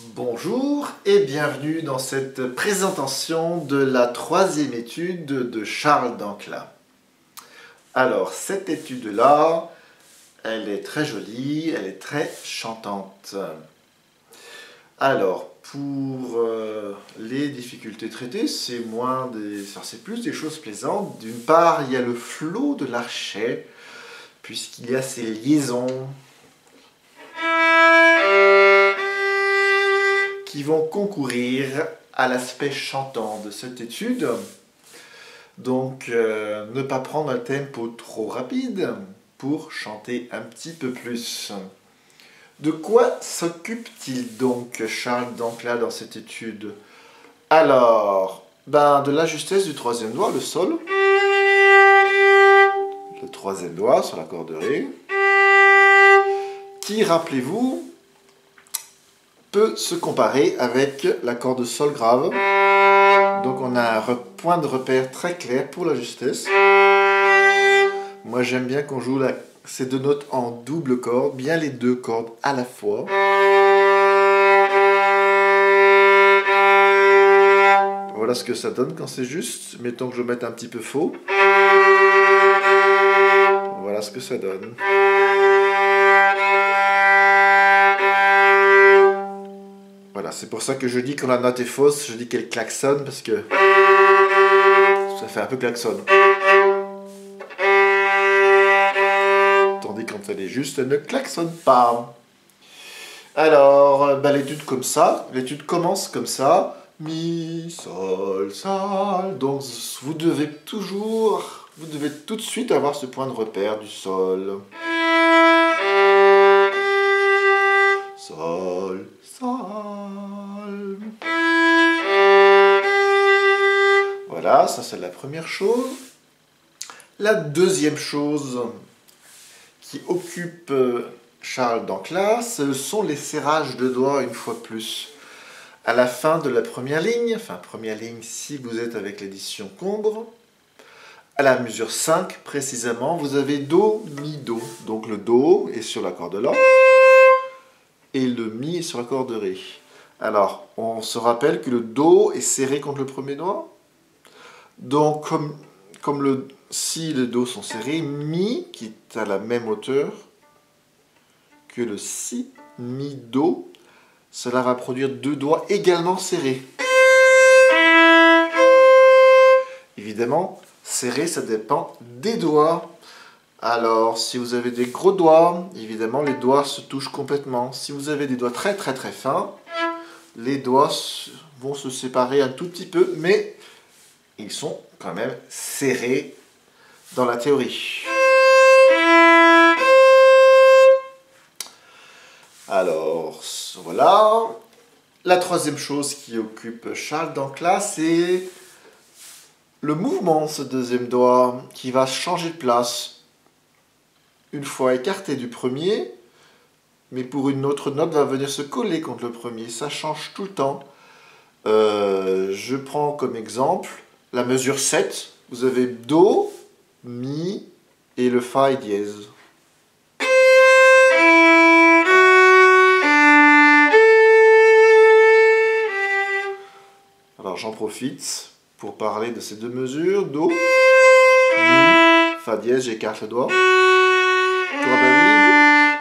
Bonjour et bienvenue dans cette présentation de la troisième étude de Charles d'Ancla. Alors, cette étude-là, elle est très jolie, elle est très chantante. Alors, pour les difficultés traitées, c'est plus des choses plaisantes. D'une part, il y a le flot de l'archet, puisqu'il y a ces liaisons qui vont concourir à l'aspect chantant de cette étude. Donc, ne pas prendre un tempo trop rapide pour chanter un petit peu plus. De quoi s'occupe-t-il donc Charles d'Ancla dans cette étude? Alors, de la justesse du troisième doigt, le sol. Le troisième doigt sur la corde Ré. Qui, rappelez-vous, peut se comparer avec la corde Sol grave. Donc on a un point de repère très clair pour la justesse. Moi j'aime bien qu'on joue ces deux notes en double corde, bien les deux cordes à la fois. Voilà ce que ça donne quand c'est juste. Mettons que je mette un petit peu faux. Voilà ce que ça donne. Voilà, c'est pour ça que je dis quand la note est fausse, je dis qu'elle klaxonne parce que ça fait un peu klaxon. Tandis quand elle est juste, elle ne klaxonne pas. Alors, l'étude comme ça, l'étude commence comme ça. Mi, sol, sol. Donc vous devez tout de suite avoir ce point de repère du sol. Sol, sol. Voilà, ça c'est la première chose. La deuxième chose qui occupe Charles d'Ancla, ce sont les serrages de doigts une fois de plus. À la fin de la première ligne si vous êtes avec l'édition Combre, à la mesure 5 précisément, vous avez Do, Mi, Do. Donc le Do est sur la corde La et le Mi est sur la corde Ré. Alors, on se rappelle que le Do est serré contre le premier doigt. Donc, si les Do sont serrés, Mi, qui est à la même hauteur que le Si, Mi, Do, cela va produire deux doigts également serrés. Évidemment, serré, ça dépend des doigts. Alors, si vous avez des gros doigts, évidemment, les doigts se touchent complètement. Si vous avez des doigts très très très fins, les doigts vont se séparer un tout petit peu, mais ils sont quand même serrés dans la théorie. Alors, voilà. La troisième chose qui occupe Charles d'Ancla, c'est le mouvement de ce deuxième doigt qui va changer de place une fois écarté du premier, mais pour une autre note va venir se coller contre le premier. Ça change tout le temps. Je prends comme exemple la mesure 7. Vous avez Do, Mi et le Fa et dièse. Alors j'en profite pour parler de ces deux mesures. Do, Mi, Fa dièse, j'écarte le doigt.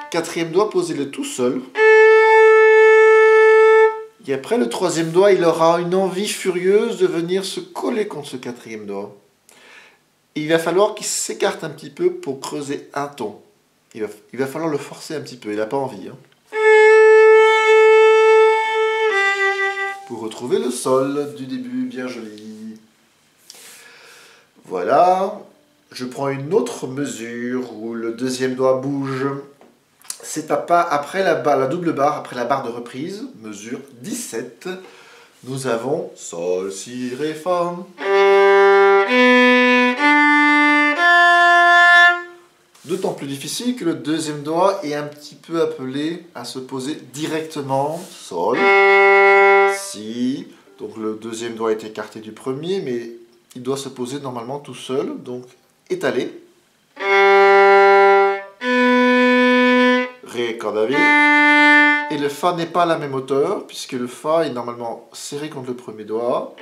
Quatrième doigt, posez-le tout seul. Et après, le troisième doigt, il aura une envie furieuse de venir se coller contre ce quatrième doigt. Et il va falloir qu'il s'écarte un petit peu pour creuser un ton. Il va falloir le forcer un petit peu, il n'a pas envie. Pour retrouver le sol du début, bien joli. Voilà. Je prends une autre mesure où le deuxième doigt bouge. C'est après la double barre, après la barre de reprise, mesure 17, nous avons Sol, Si, Ré, Fa. D'autant plus difficile que le deuxième doigt est un petit peu appelé à se poser directement. Sol, Si. Donc le deuxième doigt est écarté du premier, mais il doit se poser normalement tout seul, donc étalé. Ré, corde à vide. Et le Fa n'est pas à la même hauteur, puisque le Fa est normalement serré contre le premier doigt.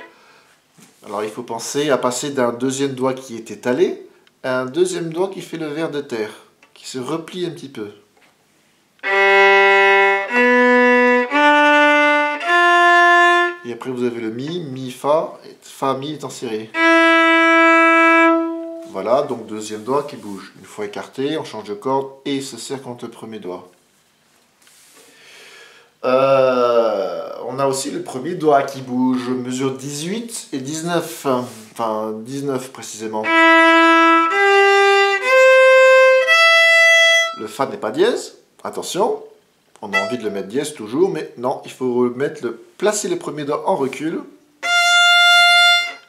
Alors il faut penser à passer d'un deuxième doigt qui est étalé à un deuxième doigt qui fait le vers de terre, qui se replie un petit peu. Et après vous avez le Mi, Mi, Fa, et Fa, Mi étant serré. Voilà, donc deuxième doigt qui bouge. Une fois écarté, on change de corde et il se serre contre le premier doigt. On a aussi le premier doigt qui bouge, mesure 18 et 19, enfin 19 précisément. Le Fa n'est pas dièse, attention, on a envie de le mettre dièse toujours, mais non, il faut placer le premier doigt en recul.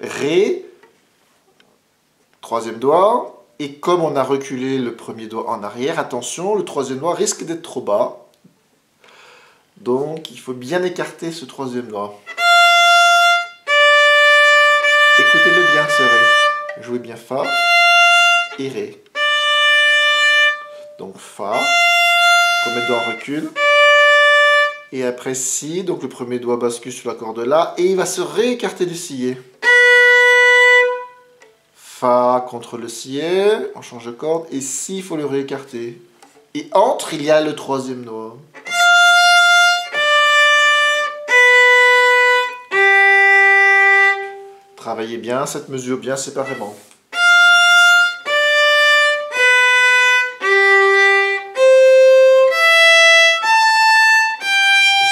Ré, troisième doigt, et comme on a reculé le premier doigt en arrière, attention, le troisième doigt risque d'être trop bas. Donc il faut bien écarter ce troisième doigt. Écoutez-le bien ce Ré. Jouez bien Fa et Ré. Donc Fa, premier doigt en recul. Et après Si, donc le premier doigt bascule sur la corde là et il va se réécarter du sillet. Fa contre le sillet, on change de corde et Si, il faut le réécarter. Et entre, il y a le troisième doigt. Travaillez bien cette mesure bien séparément.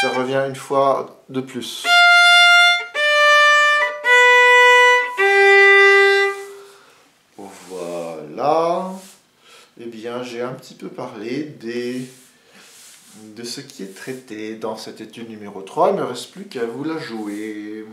Ça revient une fois de plus. Voilà. Eh bien, j'ai un petit peu parlé de ce qui est traité dans cette étude numéro 3. Il ne me reste plus qu'à vous la jouer.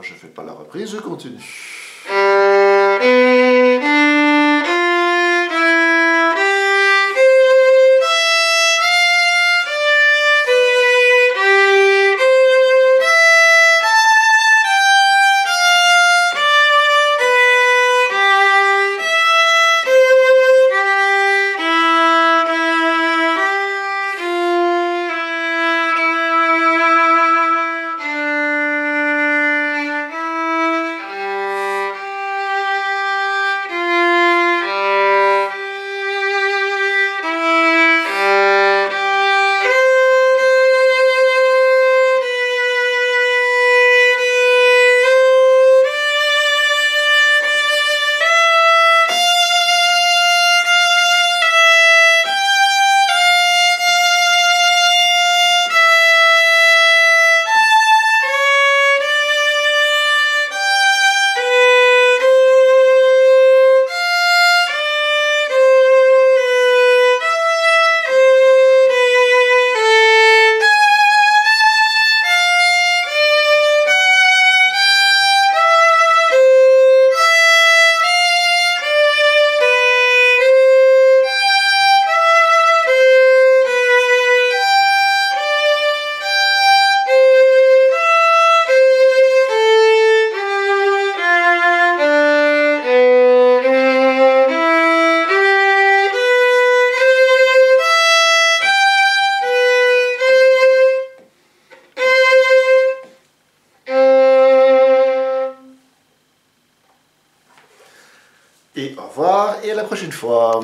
Je fais pas la reprise, je continue. Et au revoir et à la prochaine fois.